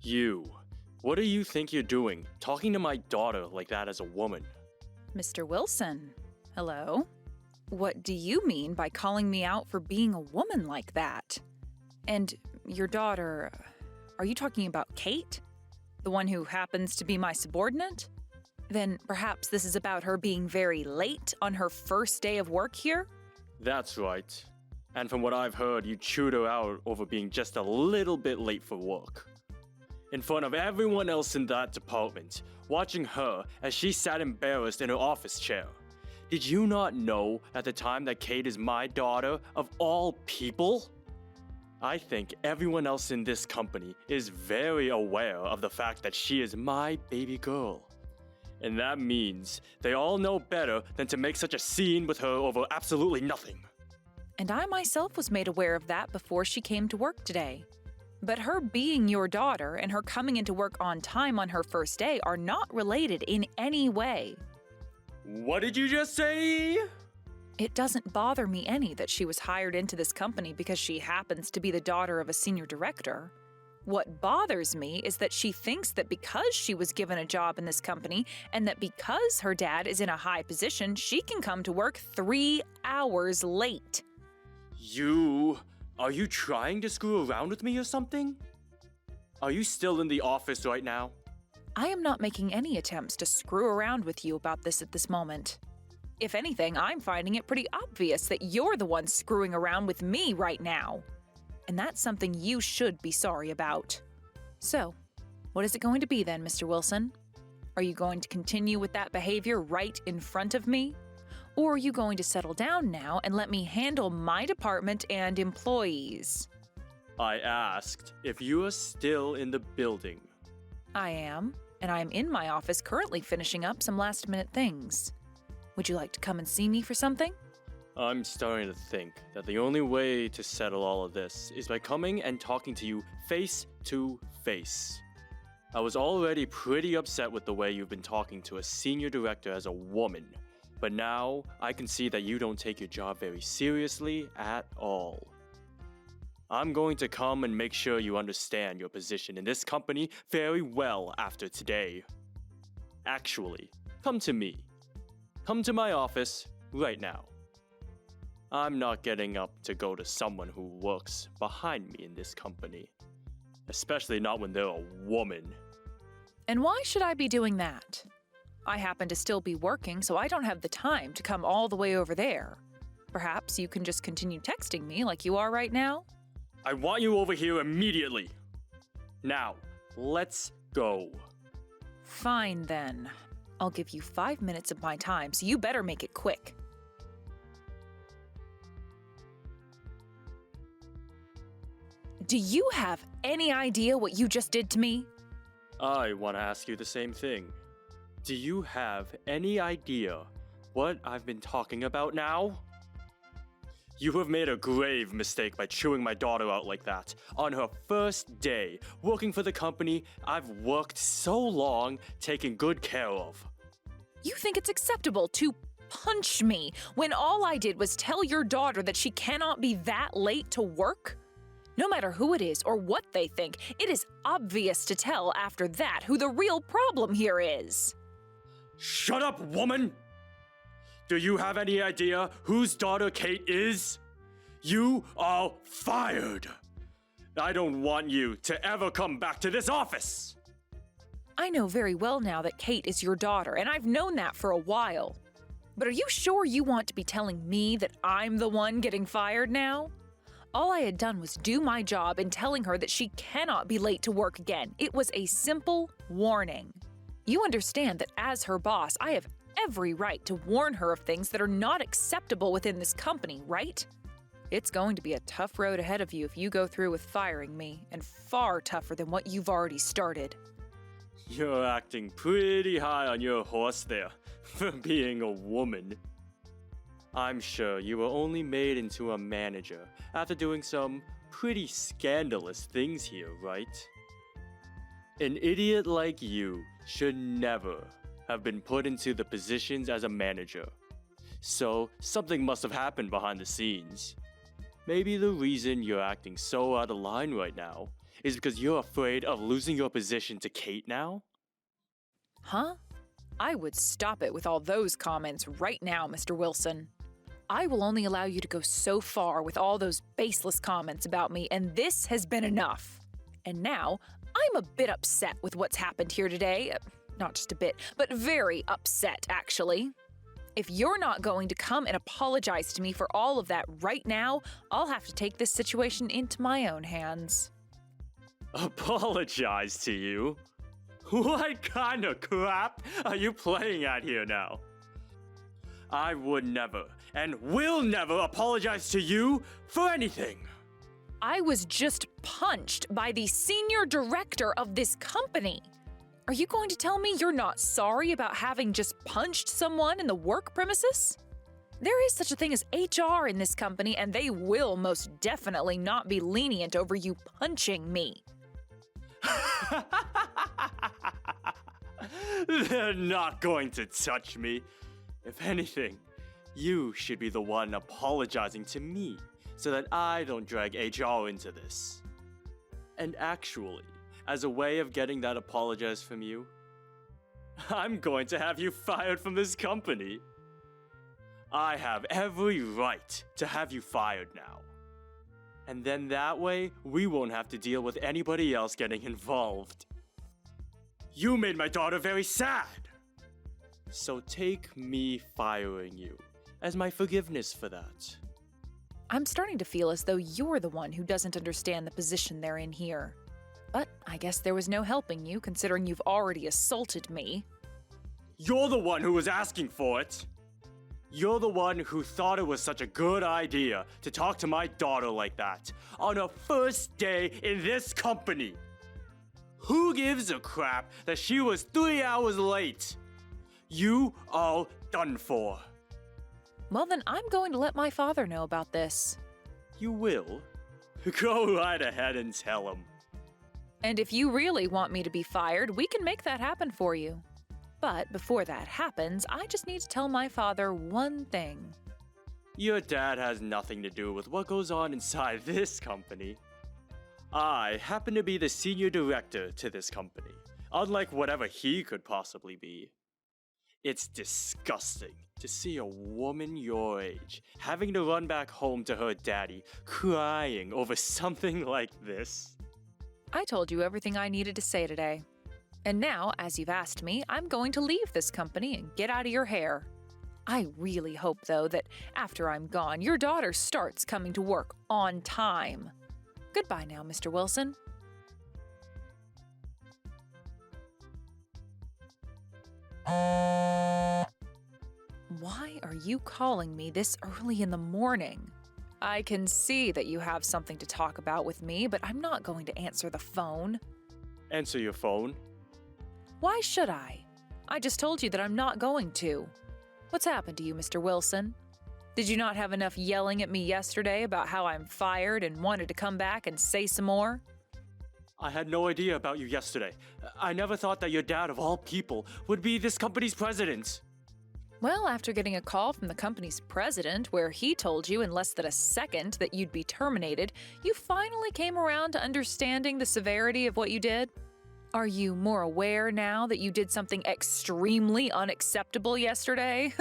You. What do you think you're doing, talking to my daughter like that as a woman? Mr. Wilson, hello? What do you mean by calling me out for being a woman like that? And your daughter, are you talking about Kate? The one who happens to be my subordinate? Then perhaps this is about her being very late on her first day of work here? That's right. And from what I've heard, you chewed her out over being just a little bit late for work. In front of everyone else in that department, watching her as she sat embarrassed in her office chair. Did you not know at the time that Kate is my daughter, of all people? I think everyone else in this company is very aware of the fact that she is my baby girl. And that means they all know better than to make such a scene with her over absolutely nothing. And I myself was made aware of that before she came to work today. But her being your daughter and her coming into work on time on her first day are not related in any way. What did you just say? It doesn't bother me any that she was hired into this company because she happens to be the daughter of a senior director. What bothers me is that she thinks that because she was given a job in this company and that because her dad is in a high position, she can come to work 3 hours late. Are you trying to screw around with me or something? Are you still in the office right now? I am not making any attempts to screw around with you about this at this moment. If anything, I'm finding it pretty obvious that you're the one screwing around with me right now. And that's something you should be sorry about. So, what is it going to be then, Mr. Wilson? Are you going to continue with that behavior right in front of me? Or are you going to settle down now and let me handle my department and employees? I asked if you are still in the building. I am, and I am in my office currently finishing up some last-minute things. Would you like to come and see me for something? I'm starting to think that the only way to settle all of this is by coming and talking to you face to face. I was already pretty upset with the way you've been talking to a senior director as a woman, but now I can see that you don't take your job very seriously at all. I'm going to come and make sure you understand your position in this company very well after today. Actually, come to me. Come to my office right now. I'm not getting up to go to someone who works behind me in this company. Especially not when they're a woman. And why should I be doing that? I happen to still be working, so I don't have the time to come all the way over there. Perhaps you can just continue texting me like you are right now? I want you over here immediately. Now, let's go. Fine then. I'll give you 5 minutes of my time, so you better make it quick. Do you have any idea what you just did to me? I want to ask you the same thing. Do you have any idea what I've been talking about now? You have made a grave mistake by chewing my daughter out like that on her first day working for the company I've worked so long taking good care of. You think it's acceptable to punch me when all I did was tell your daughter that she cannot be that late to work? No matter who it is or what they think, it is obvious to tell after that who the real problem here is. Shut up, woman! Do you have any idea whose daughter Kate is? You are fired! I don't want you to ever come back to this office! I know very well now that Kate is your daughter, and I've known that for a while. But are you sure you want to be telling me that I'm the one getting fired now? All I had done was do my job in telling her that she cannot be late to work again. It was a simple warning. You understand that as her boss, I have every right to warn her of things that are not acceptable within this company, right? It's going to be a tough road ahead of you if you go through with firing me, and far tougher than what you've already started. You're acting pretty high on your horse there, for being a woman. I'm sure you were only made into a manager after doing some pretty scandalous things here, right? An idiot like you should never have been put into the positions as a manager. So something must have happened behind the scenes. Maybe the reason you're acting so out of line right now is because you're afraid of losing your position to Kate now? Huh? I would stop it with all those comments right now, Mr. Wilson. I will only allow you to go so far with all those baseless comments about me, and this has been enough. And now, I'm a bit upset with what's happened here today. Not just a bit, but very upset, actually. If you're not going to come and apologize to me for all of that right now, I'll have to take this situation into my own hands. Apologize to you? What kind of crap are you playing at here now? I would never and will never apologize to you for anything. I was just punched by the senior director of this company. Are you going to tell me you're not sorry about having just punched someone in the work premises? There is such a thing as HR in this company, and they will most definitely not be lenient over you punching me. They're not going to touch me. If anything, you should be the one apologizing to me so that I don't drag HR into this. And actually, as a way of getting that apologize from you, I'm going to have you fired from this company. I have every right to have you fired now. And then that way, we won't have to deal with anybody else getting involved. You made my daughter very sad. So take me firing you as my forgiveness for that. I'm starting to feel as though you're the one who doesn't understand the position they're in here. But I guess there was no helping you, considering you've already assaulted me. You're the one who was asking for it. You're the one who thought it was such a good idea to talk to my daughter like that on her first day in this company. Who gives a crap that she was 3 hours late? You are done for. Well, then I'm going to let my father know about this. You will? Go right ahead and tell him. And if you really want me to be fired, we can make that happen for you. But before that happens, I just need to tell my father one thing. Your dad has nothing to do with what goes on inside this company. I happen to be the senior director to this company, unlike whatever he could possibly be. It's disgusting to see a woman your age having to run back home to her daddy, crying over something like this. I told you everything I needed to say today. And now, as you've asked me, I'm going to leave this company and get out of your hair. I really hope, though, that after I'm gone, your daughter starts coming to work on time. Goodbye now, Mr. Wilson. Why are you calling me this early in the morning? I can see that you have something to talk about with me, but I'm not going to answer the phone. Answer your phone. Why should I? I just told you that I'm not going to. What's happened to you, Mr. Wilson? Did you not have enough yelling at me yesterday about how I'm fired and wanted to come back and say some more? I had no idea about you yesterday. I never thought that your dad, of all people, would be this company's president. Well, after getting a call from the company's president where he told you in less than a second that you'd be terminated, you finally came around to understanding the severity of what you did? Are you more aware now that you did something extremely unacceptable yesterday?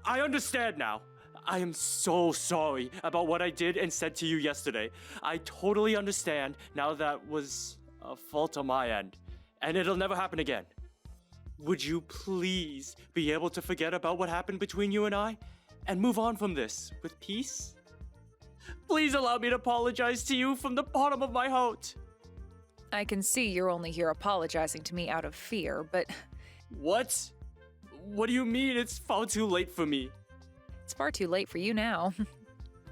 I understand now. I am so sorry about what I did and said to you yesterday. I totally understand now that was a fault on my end, and it'll never happen again. Would you please be able to forget about what happened between you and I and move on from this with peace? Please allow me to apologize to you from the bottom of my heart. I can see you're only here apologizing to me out of fear, but... What? What do you mean it's far too late for me? It's far too late for you now.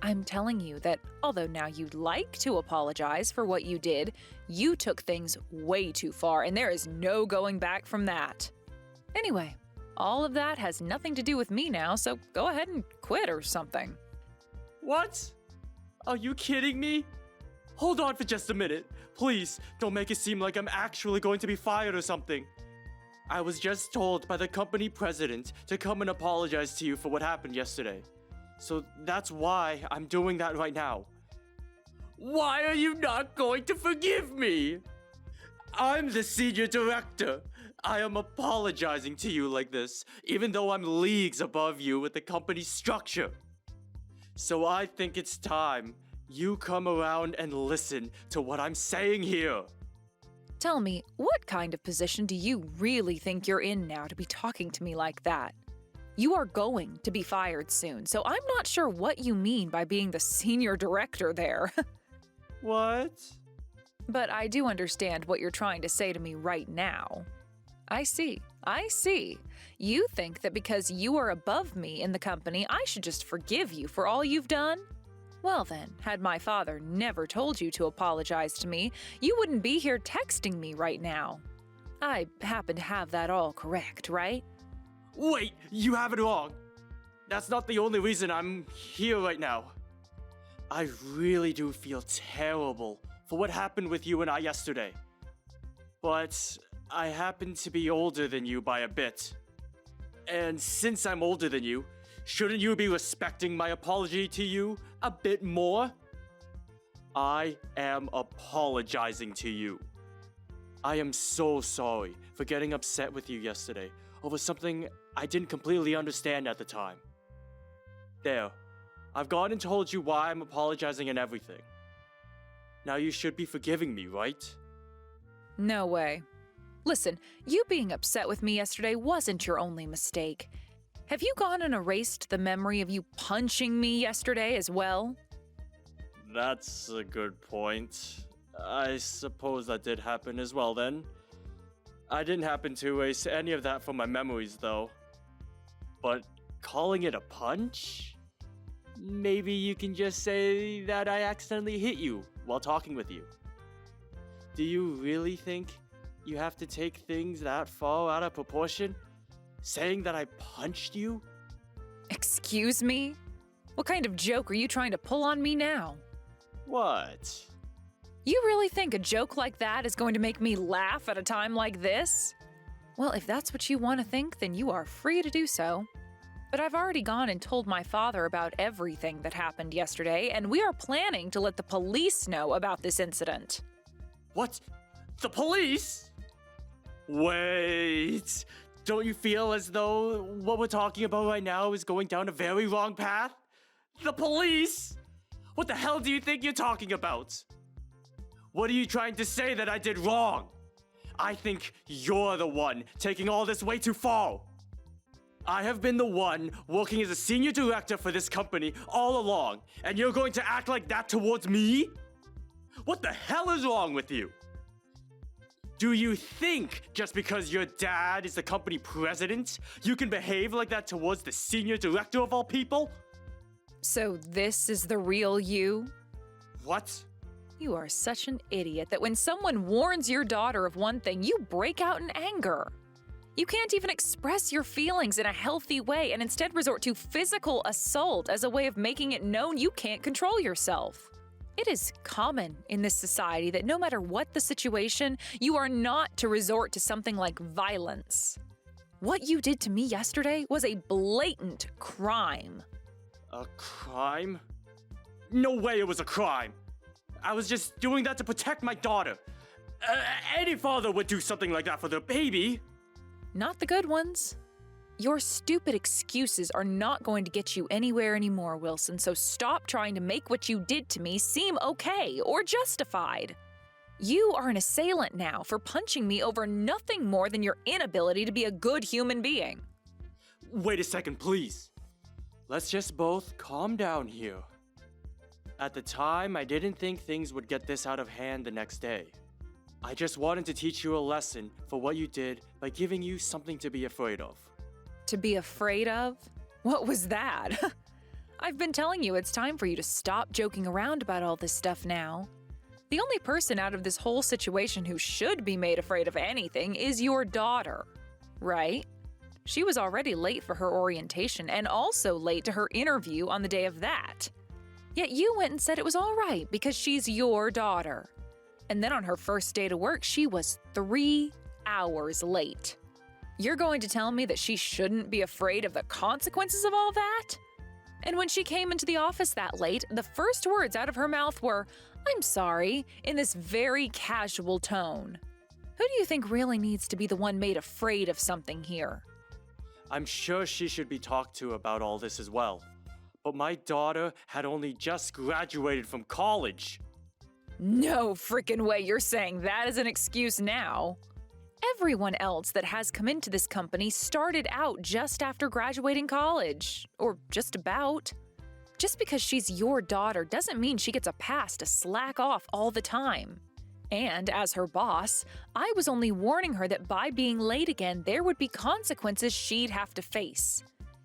I'm telling you that although now you'd like to apologize for what you did, you took things way too far, and there is no going back from that. Anyway, all of that has nothing to do with me now, so go ahead and quit or something. What? Are you kidding me? Hold on for just a minute. Please, don't make it seem like I'm actually going to be fired or something. I was just told by the company president to come and apologize to you for what happened yesterday. So that's why I'm doing that right now. Why are you not going to forgive me? I'm the senior director. I am apologizing to you like this, even though I'm leagues above you with the company's structure. So I think it's time you come around and listen to what I'm saying here. Tell me, what kind of position do you really think you're in now to be talking to me like that? You are going to be fired soon, so I'm not sure what you mean by being the senior director there. What? But I do understand what you're trying to say to me right now. I see. You think that because you are above me in the company, I should just forgive you for all you've done? Well then, had my father never told you to apologize to me, you wouldn't be here texting me right now. I happen to have that all correct, right? Wait, you have it wrong. That's not the only reason I'm here right now. I really do feel terrible for what happened with you and I yesterday. But I happen to be older than you by a bit. And since I'm older than you, shouldn't you be respecting my apology to you a bit more? I am apologizing to you. I am so sorry for getting upset with you yesterday over something I didn't completely understand at the time. There, I've gone and told you why I'm apologizing and everything. Now you should be forgiving me, right? No way. Listen, you being upset with me yesterday wasn't your only mistake. Have you gone and erased the memory of you punching me yesterday as well? That's a good point. I suppose that did happen as well then. I didn't happen to erase any of that from my memories though. But calling it a punch? Maybe you can just say that I accidentally hit you while talking with you. Do you really think you have to take things that far out of proportion? Saying that I punched you? Excuse me? What kind of joke are you trying to pull on me now? What? You really think a joke like that is going to make me laugh at a time like this? Well, if that's what you want to think, then you are free to do so. But I've already gone and told my father about everything that happened yesterday, and we are planning to let the police know about this incident. What? The police? Wait, don't you feel as though what we're talking about right now is going down a very wrong path? The police? What the hell do you think you're talking about? What are you trying to say that I did wrong? I think you're the one taking all this way too far. I have been the one working as a senior director for this company all along, and you're going to act like that towards me? What the hell is wrong with you? Do you think just because your dad is the company president, you can behave like that towards the senior director of all people? So this is the real you? What? You are such an idiot that when someone warns your daughter of one thing, you break out in anger. You can't even express your feelings in a healthy way and instead resort to physical assault as a way of making it known you can't control yourself. It is common in this society that no matter what the situation, you are not to resort to something like violence. What you did to me yesterday was a blatant crime. A crime? No way it was a crime. I was just doing that to protect my daughter. Any father would do something like that for their baby. Not the good ones. Your stupid excuses are not going to get you anywhere anymore, Wilson, so stop trying to make what you did to me seem okay or justified. You are an assailant now for punching me over nothing more than your inability to be a good human being. Wait a second, please. Let's just both calm down here. At the time, I didn't think things would get this out of hand the next day. I just wanted to teach you a lesson for what you did by giving you something to be afraid of. To be afraid of? What was that? I've been telling you it's time for you to stop joking around about all this stuff now. The only person out of this whole situation who should be made afraid of anything is your daughter, right? She was already late for her orientation and also late to her interview on the day of that. Yet you went and said it was all right because she's your daughter. And then on her first day to work, she was 3 hours late. You're going to tell me that she shouldn't be afraid of the consequences of all that? And when she came into the office that late, the first words out of her mouth were, "I'm sorry," in this very casual tone. Who do you think really needs to be the one made afraid of something here? I'm sure she should be talked to about all this as well. But my daughter had only just graduated from college. No frickin' way you're saying that as an excuse now. Everyone else that has come into this company started out just after graduating college. Or just about. Just because she's your daughter doesn't mean she gets a pass to slack off all the time. And as her boss, I was only warning her that by being late again, there would be consequences she'd have to face.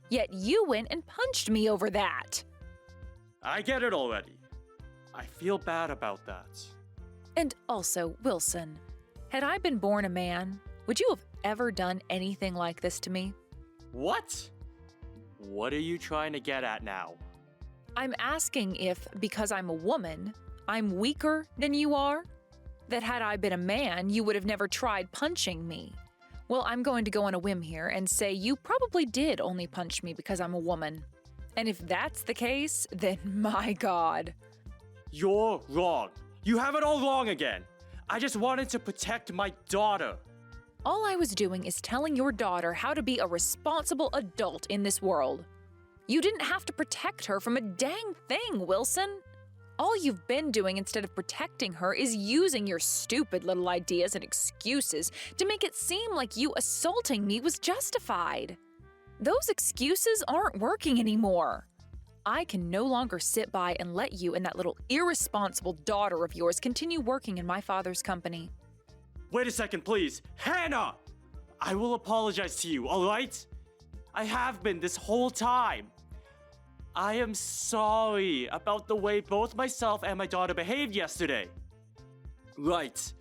Yet you went and punched me over that. I get it already. I feel bad about that. And also, Wilson, had I been born a man, would you have ever done anything like this to me? What? What are you trying to get at now? I'm asking if, because I'm a woman, I'm weaker than you are? That had I been a man, you would have never tried punching me. Well, I'm going to go on a whim here and say you probably did only punch me because I'm a woman. And if that's the case, then my God. You're wrong. You have it all wrong again. I just wanted to protect my daughter. All I was doing is telling your daughter how to be a responsible adult in this world. You didn't have to protect her from a dang thing, Wilson. All you've been doing instead of protecting her is using your stupid little ideas and excuses to make it seem like you assaulting me was justified. Those excuses aren't working anymore. I can no longer sit by and let you and that little irresponsible daughter of yours continue working in my father's company. Wait a second, please. Hannah! I will apologize to you, all right? I have been this whole time. I am sorry about the way both myself and my daughter behaved yesterday. Right.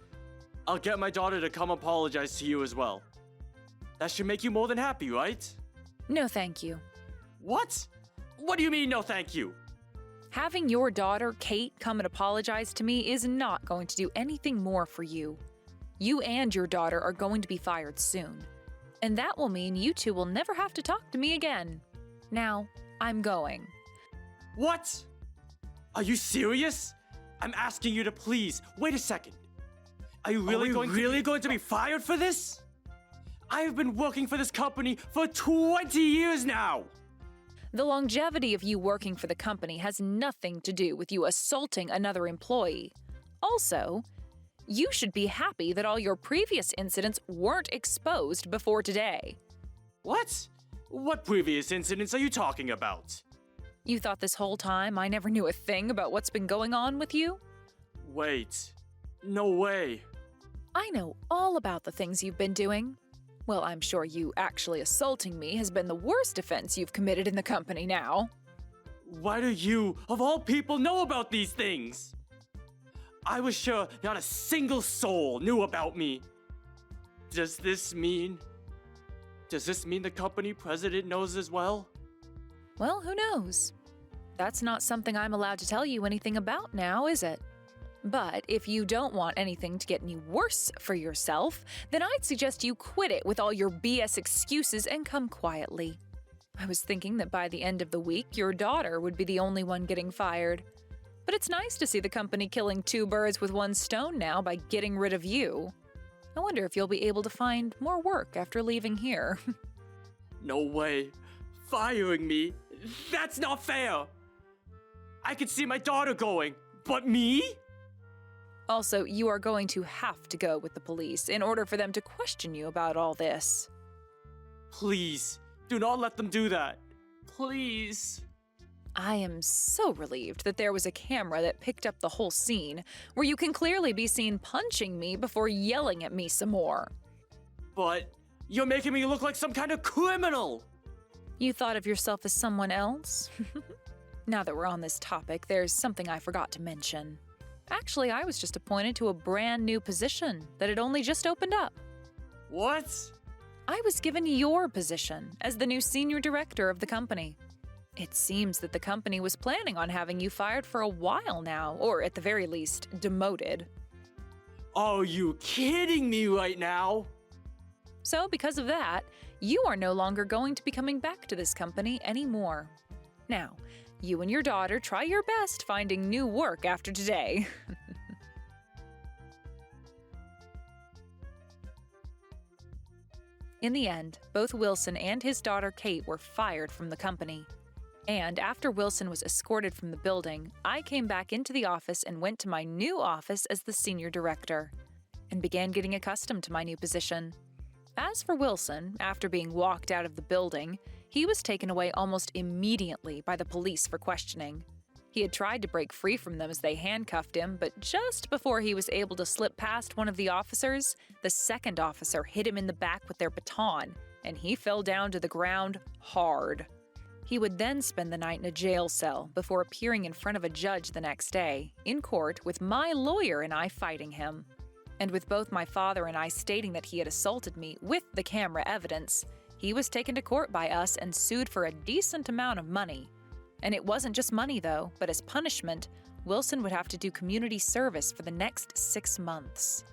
I'll get my daughter to come apologize to you as well. That should make you more than happy, right? No, thank you. What? What do you mean, no thank you? Having your daughter, Kate, come and apologize to me is not going to do anything more for you. You and your daughter are going to be fired soon. And that will mean you two will never have to talk to me again. Now, I'm going. What? Are you serious? I'm asking you to please, wait a second. Are you really going to be fired for this? I have been working for this company for 20 years now. The longevity of you working for the company has nothing to do with you assaulting another employee. Also, you should be happy that all your previous incidents weren't exposed before today. What? What previous incidents are you talking about? You thought this whole time I never knew a thing about what's been going on with you? Wait. No way. I know all about the things you've been doing. Well, I'm sure you actually assaulting me has been the worst offense you've committed in the company now. Why do you, of all people, know about these things? I was sure not a single soul knew about me. Does this mean the company president knows as well? Well, who knows? That's not something I'm allowed to tell you anything about now, is it? But if you don't want anything to get any worse for yourself, then I'd suggest you quit it with all your BS excuses and come quietly. I was thinking that by the end of the week, your daughter would be the only one getting fired. But it's nice to see the company killing two birds with one stone now by getting rid of you. I wonder if you'll be able to find more work after leaving here. No way. Firing me? That's not fair. I could see my daughter going, but me? Also, you are going to have to go with the police in order for them to question you about all this. Please, do not let them do that. Please. I am so relieved that there was a camera that picked up the whole scene, where you can clearly be seen punching me before yelling at me some more. But you're making me look like some kind of criminal. You thought of yourself as someone else? Now that we're on this topic, there's something I forgot to mention. Actually, I was just appointed to a brand new position that had only just opened up. What? I was given your position as the new senior director of the company. It seems that the company was planning on having you fired for a while now, or at the very least, demoted. Are you kidding me right now? So because of that, you are no longer going to be coming back to this company anymore. Now, you and your daughter try your best finding new work after today. In the end, both Wilson and his daughter Kate were fired from the company. And after Wilson was escorted from the building, I came back into the office and went to my new office as the senior director, and began getting accustomed to my new position. As for Wilson, after being walked out of the building, he was taken away almost immediately by the police for questioning. He had tried to break free from them as they handcuffed him, but just before he was able to slip past one of the officers, the second officer hit him in the back with their baton, and he fell down to the ground hard. He would then spend the night in a jail cell before appearing in front of a judge the next day, in court, with my lawyer and I fighting him. And with both my father and I stating that he had assaulted me with the camera evidence, he was taken to court by us and sued for a decent amount of money. And it wasn't just money, though, but as punishment, Wilson would have to do community service for the next 6 months.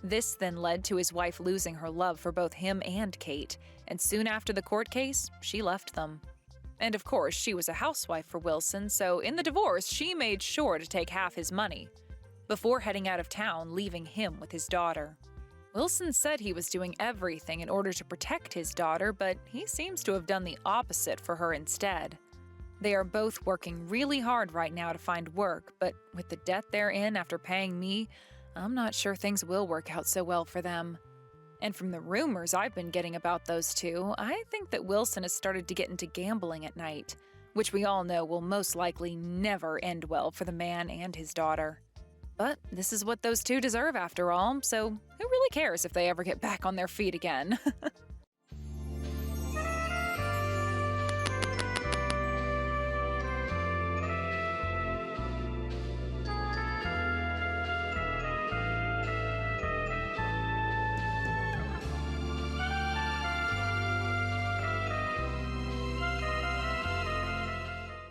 This then led to his wife losing her love for both him and Kate, and soon after the court case, she left them. And of course, she was a housewife for Wilson, so in the divorce, she made sure to take half his money, before heading out of town, leaving him with his daughter. Wilson said he was doing everything in order to protect his daughter, but he seems to have done the opposite for her instead. They are both working really hard right now to find work, but with the debt they're in after paying me, I'm not sure things will work out so well for them. And from the rumors I've been getting about those two, I think that Wilson has started to get into gambling at night, which we all know will most likely never end well for the man and his daughter. But this is what those two deserve after all, so who really cares if they ever get back on their feet again?